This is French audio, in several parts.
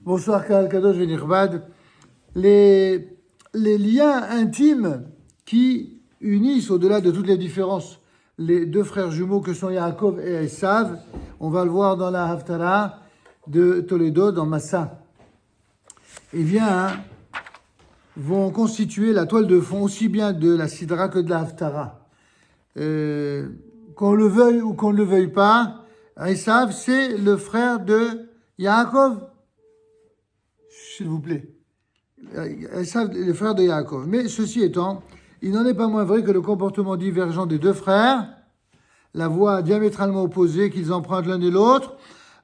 Bonsoir Kahal Kadosh Venirbad. Les liens intimes qui unissent au-delà de toutes les différences les deux frères jumeaux que sont Yaakov et Esav, on va le voir dans la Haftara de Toledo, dans Massa. Eh bien, vont constituer la toile de fond aussi bien de la Sidra que de la Haftara. Qu'on le veuille ou qu'on ne le veuille pas, Esav, c'est le frère de Yaakov, s'il vous plaît. Esav, le frère de Yaakov. Mais ceci étant, il n'en est pas moins vrai que le comportement divergent des deux frères, la voie diamétralement opposée qu'ils empruntent l'un et l'autre,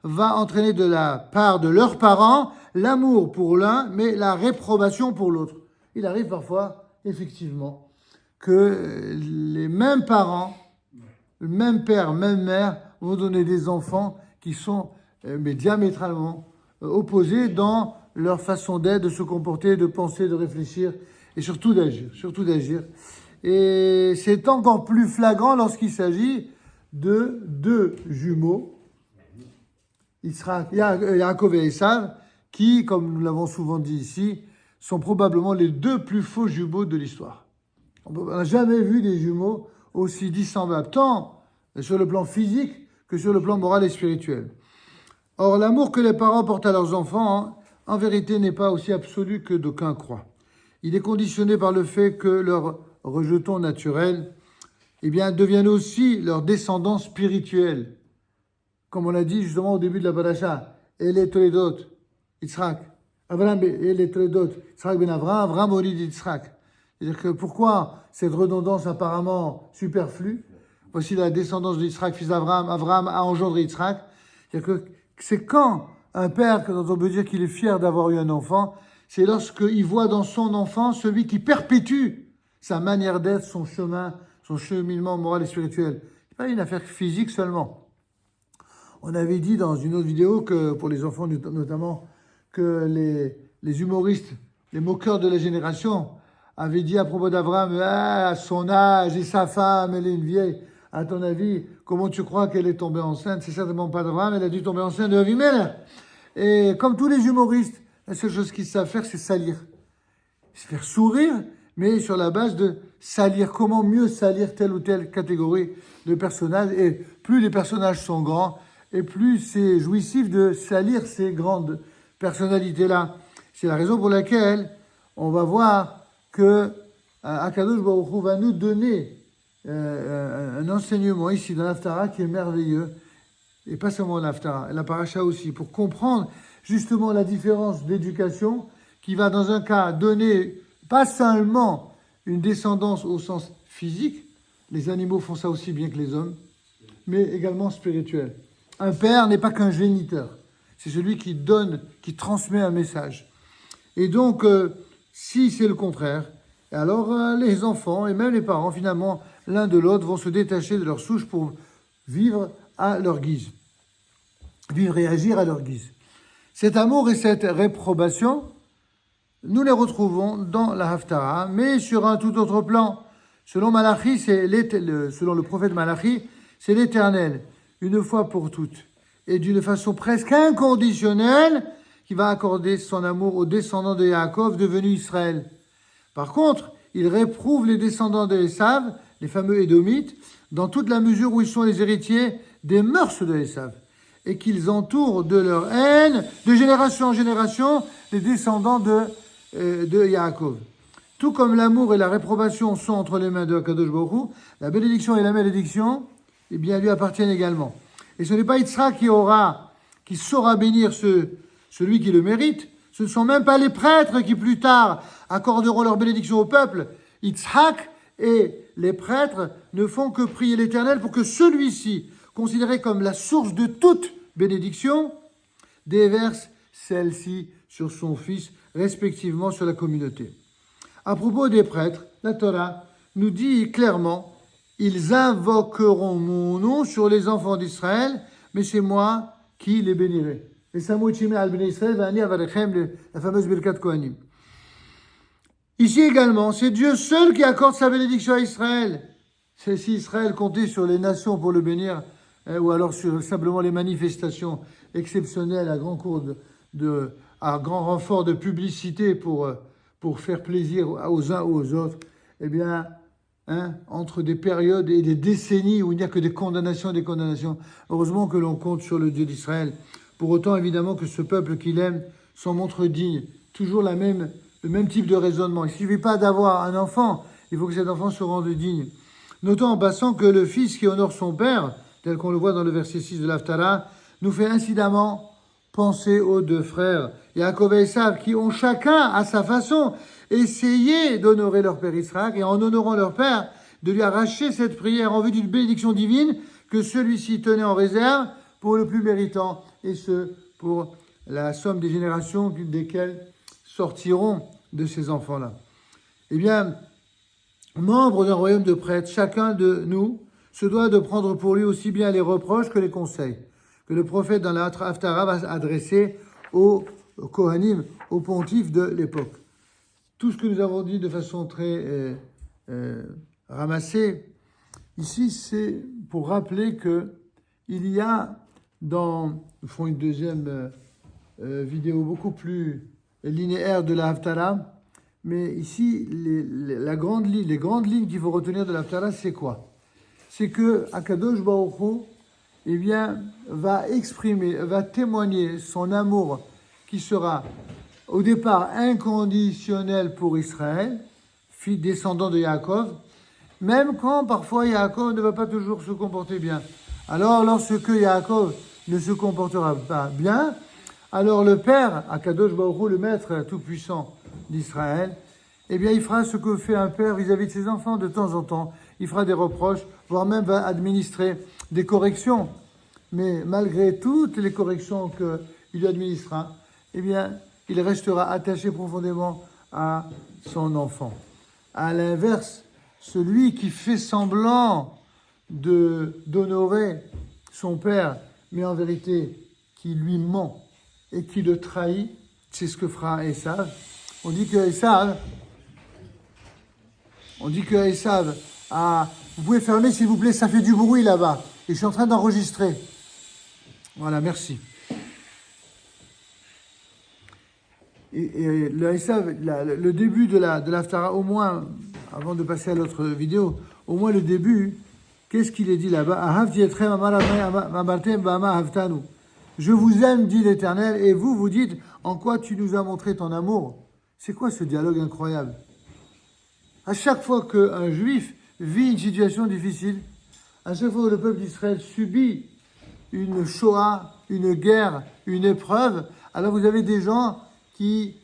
va entraîner de la part de leurs parents l'amour pour l'un, mais la réprobation pour l'autre. Il arrive parfois, effectivement, que les mêmes parents, le même père, même mère, vont donner des enfants qui sont mais diamétralement opposés dans leur façon d'être, de se comporter, de penser, de réfléchir et surtout d'agir. Et c'est encore plus flagrant lorsqu'il s'agit de deux jumeaux, Yaakov et Esav, qui, comme nous l'avons souvent dit ici, sont probablement les deux plus faux jumeaux de l'histoire. On n'a jamais vu des jumeaux aussi dissemblables, tant sur le plan physique que sur le plan moral et spirituel. Or, l'amour que les parents portent à leurs enfants, en vérité, n'est pas aussi absolu que d'aucuns croient. Il est conditionné par le fait que leurs rejetons naturels deviennent aussi leur descendants spirituels. Comme on l'a dit justement au début de la paracha, Ele Toledot, Yitzhak, Abraham Ele Toledot, Yitzhak ben Avraham, Avraham Olid Yitzhak. C'est-à-dire que pourquoi cette redondance apparemment superflue? Voici la descendance de Yitzhak, fils d'Avraham, Avraham a engendré Yitzhak. C'est-à-dire que c'est quand un père, quand on peut dire qu'il est fier d'avoir eu un enfant, c'est lorsqu'il voit dans son enfant celui qui perpétue sa manière d'être, son chemin, son cheminement moral et spirituel. C'est pas une affaire physique seulement. On avait dit dans une autre vidéo que, pour les enfants notamment, que les humoristes, les moqueurs de la génération, avaient dit à propos d'Abraham, à son âge et sa femme, elle est une vieille. À ton avis, comment tu crois qu'elle est tombée enceinte? C'est certainement pas d'Abraham, elle a dû tomber enceinte de Avimelech. Et comme tous les humoristes, la seule chose qu'ils savent faire, c'est salir. Se faire sourire, mais sur la base de salir. Comment mieux salir telle ou telle catégorie de personnages. Et plus les personnages sont grands, et plus c'est jouissif de salir ces grandes personnalités-là. C'est la raison pour laquelle on va voir que Akadosh Baruch Hu va nous donner un enseignement ici dans l'Haftara qui est merveilleux, et pas seulement l'Haftara, la paracha aussi, pour comprendre justement la différence d'éducation qui va dans un cas donner pas seulement une descendance au sens physique, les animaux font ça aussi bien que les hommes, mais également spirituel. Un père n'est pas qu'un géniteur, c'est celui qui donne, qui transmet un message. Et donc, si c'est le contraire, alors les enfants et même les parents, finalement, l'un de l'autre, vont se détacher de leur souche pour vivre à leur guise. Vivre et agir à leur guise. Cet amour et cette réprobation, nous les retrouvons dans la Haftara, mais sur un tout autre plan. Selon Malachi, selon le prophète Malachi, c'est l'Éternel, une fois pour toutes, et d'une façon presque inconditionnelle, qui va accorder son amour aux descendants de Yaakov devenus Israël. Par contre, il réprouve les descendants de Esav, les fameux Édomites, dans toute la mesure où ils sont les héritiers des mœurs de Esav, et qu'ils entourent de leur haine, de génération en génération, les descendants de Yaakov. Tout comme l'amour et la réprobation sont entre les mains de Akadosh Baruch Hu, la bénédiction et la malédiction, lui appartiennent également. Et ce n'est pas Yitzhak qui saura bénir celui qui le mérite. Ce ne sont même pas les prêtres qui plus tard accorderont leur bénédiction au peuple. Yitzhak et les prêtres ne font que prier l'Éternel pour que celui-ci, considéré comme la source de toute bénédiction, déverse celle-ci sur son fils, respectivement sur la communauté. À propos des prêtres, la Torah nous dit clairement « Ils invoqueront mon nom sur les enfants d'Israël, mais c'est moi qui les bénirai. » Et Samouch Shimei al Bnei Israël va avarechem, la fameuse Birkat Kohanim. Ici également, c'est Dieu seul qui accorde sa bénédiction à Israël. C'est si Israël comptait sur les nations pour le bénir, ou alors sur simplement les manifestations exceptionnelles à grand cours à grand renfort de publicité pour faire plaisir aux uns ou aux autres, eh bien, entre des périodes et des décennies où il n'y a que des condamnations et des condamnations, heureusement que l'on compte sur le Dieu d'Israël. Pour autant, évidemment, que ce peuple qu'il aime s'en montre digne. Toujours le même type de raisonnement. Il ne suffit pas d'avoir un enfant, il faut que cet enfant se rende digne. Notons en passant que le fils qui honore son père, tel qu'on le voit dans le verset 6 de l'Haftara, nous fait incidemment penser aux deux frères, Yaakov et Esav, qui ont chacun, à sa façon, essayé d'honorer leur père Israël, et en honorant leur père, de lui arracher cette prière en vue d'une bénédiction divine que celui-ci tenait en réserve pour le plus méritant, et ce, pour la somme des générations desquelles sortiront de ces enfants-là. Eh bien, membre d'un royaume de prêtres, chacun de nous se doit de prendre pour lui aussi bien les reproches que les conseils que le prophète dans la Haftara va adresser aux Kohanim, aux pontifes de l'époque. Tout ce que nous avons dit de façon très ramassée, ici, c'est pour rappeler que il y a nous ferons une deuxième vidéo beaucoup plus linéaire de la Haftara, mais ici, les grandes lignes qu'il faut retenir de la Haftara, c'est quoi? C'est que Akadosh Baruch Hu, eh bien, va témoigner son amour qui sera au départ inconditionnel pour Israël, fils descendant de Yaakov, même quand parfois Yaakov ne va pas toujours se comporter bien. Alors, lorsque Yaakov ne se comportera pas bien, alors le Père, Akadosh Baruch Hu, le Maître tout-puissant d'Israël, eh bien, il fera ce que fait un père vis-à-vis de ses enfants de temps en temps. Il fera des reproches, voire même va administrer des corrections. Mais malgré toutes les corrections qu'il lui administrera, eh bien, il restera attaché profondément à son enfant. À l'inverse, celui qui fait semblant d'honorer son père, mais en vérité qui lui ment et qui le trahit, c'est ce que fera Esav. On dit que Esav a... Vous pouvez fermer s'il vous plaît, ça fait du bruit là-bas. Et je suis en train d'enregistrer. Voilà, merci. Et le début de l'Haftara, au moins, avant de passer à l'autre vidéo, au moins le début, qu'est-ce qu'il est dit là-bas? Je vous aime, dit l'Éternel, et vous dites, en quoi tu nous as montré ton amour? C'est quoi ce dialogue incroyable? À chaque fois qu'un juif vit une situation difficile, à chaque fois que le peuple d'Israël subit une Shoah, une guerre, une épreuve, alors vous avez des gens qui,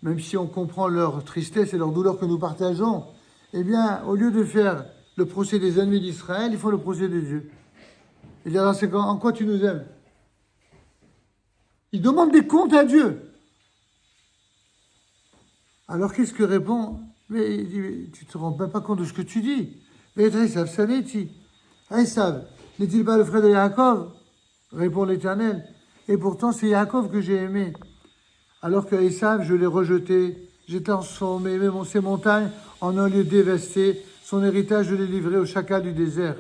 même si on comprend leur tristesse et leur douleur que nous partageons, eh bien, au lieu de faire le procès des ennemis d'Israël, ils font le procès de Dieu. Et dire, alors c'est en quoi tu nous aimes? Ils demandent des comptes à Dieu. Alors qu'est-ce que répond? Mais il dit, tu ne te rends même pas compte de ce que tu dis. Mais Esav, Saneti. Esav, n'est-il pas le frère de Yaakov? Répond l'Éternel. Et pourtant, c'est Yaakov que j'ai aimé. Alors que Esav, je l'ai rejeté. J'ai transformé ses montagnes en un lieu dévasté. Son héritage, je l'ai livré au chacal du désert.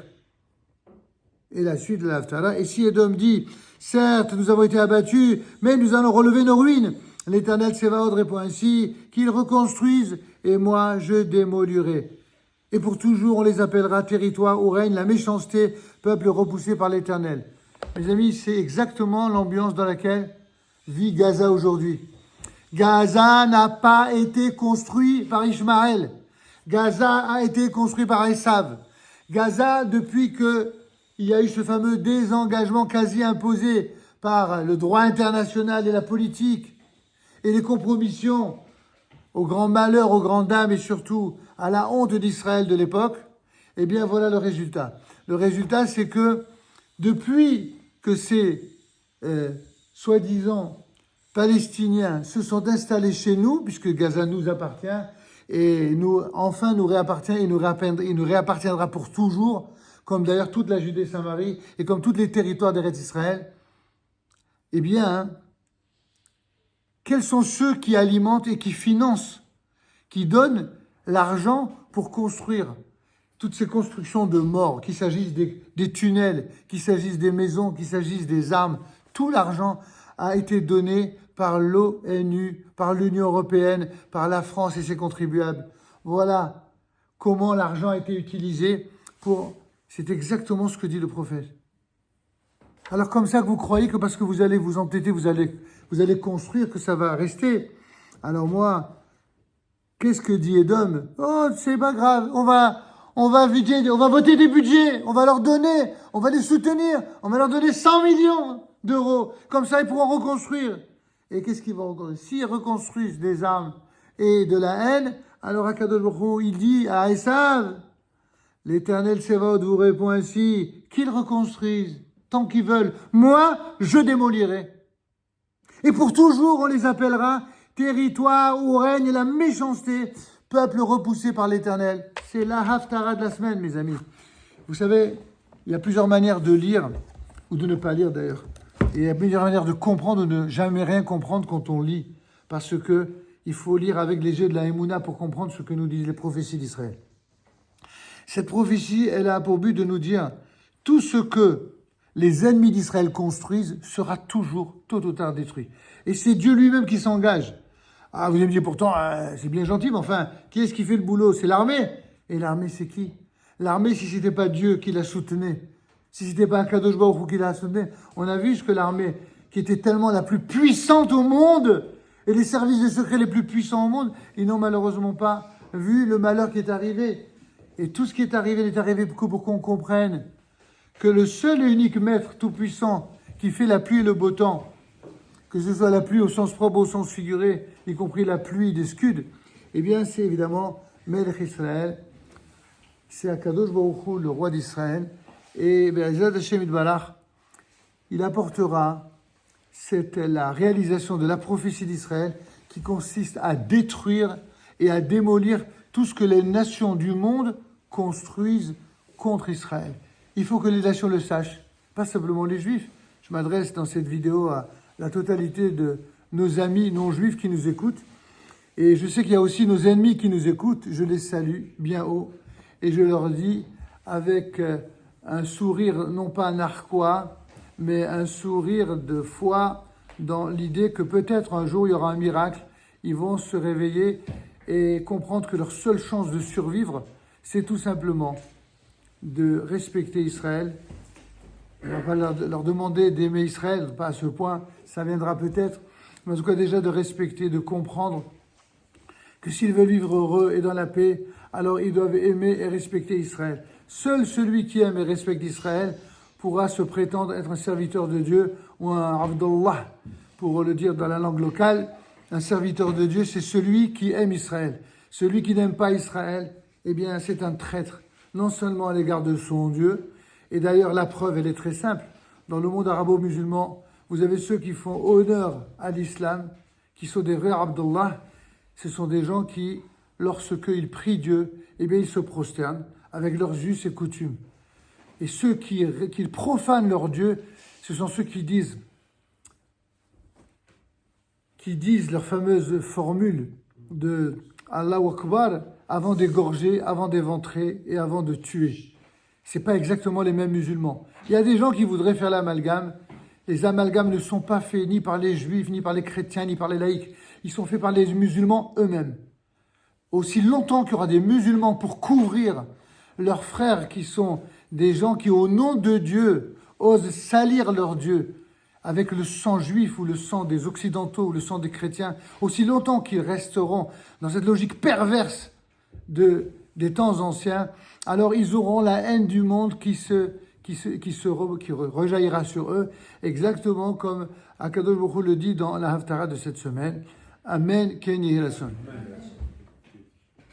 Et la suite de l'Haftara. Et si Édom dit, certes, nous avons été abattus, mais nous allons relever nos ruines. L'Éternel Tsevaot répond ainsi, qu'ils reconstruisent, et moi je démolirai. Et pour toujours, on les appellera territoire où règne la méchanceté, peuple repoussé par l'Éternel. Mes amis, c'est exactement l'ambiance dans laquelle vit Gaza aujourd'hui. Gaza n'a pas été construit par Ishmaël. Gaza a été construit par Esav. Gaza, depuis qu'il y a eu ce fameux désengagement quasi imposé par le droit international et la politique, et les compromissions au grand malheur, aux grandes dames et surtout à la honte d'Israël de l'époque, eh bien voilà le résultat. Le résultat, c'est que depuis que ces soi-disant Palestiniens se sont installés chez nous, puisque Gaza nous appartient, et nous réappartient et nous réappartiendra pour toujours, comme d'ailleurs toute la Judée-Samarie et comme tous les territoires d'Eretz Israël, eh bien, quels sont ceux qui alimentent et qui financent, qui donnent l'argent pour construire toutes ces constructions de mort, qu'il s'agisse des tunnels, qu'il s'agisse des maisons, qu'il s'agisse des armes? Tout l'argent a été donné par l'ONU, par l'Union européenne, par la France et ses contribuables. Voilà comment l'argent a été utilisé pour... C'est exactement ce que dit le prophète. Alors comme ça que vous croyez que parce que vous allez vous entêter, vous allez construire, que ça va rester. Alors moi, qu'est-ce que dit Edom? Oh, c'est pas grave, on va voter des budgets, on va leur donner, on va les soutenir, on va leur donner 100 millions d'euros. Comme ça, ils pourront reconstruire. Et qu'est-ce qu'ils vont reconstruire? S'ils reconstruisent des armes et de la haine, alors Akadosh Baruch Hu, il dit à Esav, l'Éternel Sévaot vous répond ainsi, qu'ils reconstruisent tant qu'ils veulent. Moi, je démolirai. Et pour toujours, on les appellera territoire où règne la méchanceté, peuple repoussé par l'Éternel. C'est la Haftara de la semaine, mes amis. Vous savez, il y a plusieurs manières de lire, ou de ne pas lire d'ailleurs. Et il y a plusieurs manières de comprendre ou de ne jamais rien comprendre quand on lit. Parce que il faut lire avec les yeux de la Emouna pour comprendre ce que nous disent les prophéties d'Israël. Cette prophétie, elle a pour but de nous dire tout ce que les ennemis d'Israël construisent sera toujours, tôt ou tard, détruit. Et c'est Dieu lui-même qui s'engage. Ah, vous allez me dire pourtant, c'est bien gentil, mais enfin, qui est-ce qui fait le boulot? C'est l'armée. Et l'armée, c'est qui? L'armée, si c'était pas Dieu qui la soutenait, si c'était pas Akadosh Baruch Hu qui la soutenait, on a vu ce que l'armée, qui était tellement la plus puissante au monde, et les services de secret les plus puissants au monde, ils n'ont malheureusement pas vu le malheur qui est arrivé. Et tout ce qui est arrivé n'est arrivé pour qu'on comprenne que le seul et unique maître tout-puissant qui fait la pluie et le beau temps, que ce soit la pluie au sens propre, au sens figuré, y compris la pluie des scuds, eh bien c'est évidemment Melech Israël, c'est Akadosh Baruch Hu, le roi d'Israël, et Be'ezrat Hashem Yitbarach, il apportera la réalisation de la prophétie d'Israël qui consiste à détruire et à démolir tout ce que les nations du monde construisent contre Israël. Il faut que les nations le sachent, pas simplement les Juifs. Je m'adresse dans cette vidéo à la totalité de nos amis non-juifs qui nous écoutent. Et je sais qu'il y a aussi nos ennemis qui nous écoutent. Je les salue bien haut. Et je leur dis avec un sourire, non pas narquois, mais un sourire de foi dans l'idée que peut-être un jour il y aura un miracle. Ils vont se réveiller et comprendre que leur seule chance de survivre, c'est tout simplement de respecter Israël. On ne va pas leur demander d'aimer Israël, pas à ce point, ça viendra peut-être, mais en tout cas déjà de respecter, de comprendre que s'ils veulent vivre heureux et dans la paix, alors ils doivent aimer et respecter Israël. Seul celui qui aime et respecte Israël pourra se prétendre être un serviteur de Dieu ou un Abdullah, pour le dire dans la langue locale. Un serviteur de Dieu, c'est celui qui aime Israël. Celui qui n'aime pas Israël, eh bien c'est un traître, non seulement à l'égard de son Dieu, et d'ailleurs la preuve elle est très simple. Dans le monde arabo-musulman, vous avez ceux qui font honneur à l'islam, qui sont des vrais Abdullah. Ce sont des gens qui, lorsqu'ils prient Dieu, eh bien ils se prosternent avec leurs us et coutumes. Et ceux qui profanent leur Dieu, ce sont ceux qui disent leur fameuse formule de Allahu Akbar avant d'égorger, avant d'éventrer et avant de tuer. C'est pas exactement les mêmes musulmans. Il y a des gens qui voudraient faire l'amalgame. Les amalgames ne sont pas faits ni par les juifs, ni par les chrétiens, ni par les laïcs. Ils sont faits par les musulmans eux-mêmes. Aussi longtemps qu'il y aura des musulmans pour couvrir leurs frères qui sont des gens qui, au nom de Dieu, osent salir leur Dieu avec le sang juif ou le sang des occidentaux ou le sang des chrétiens, aussi longtemps qu'ils resteront dans cette logique perverse des temps anciens, alors ils auront la haine du monde qui rejaillira sur eux, exactement comme Akadosh Baruch Hu le dit dans la Haftara de cette semaine. Amen, Ken Yehi Rason.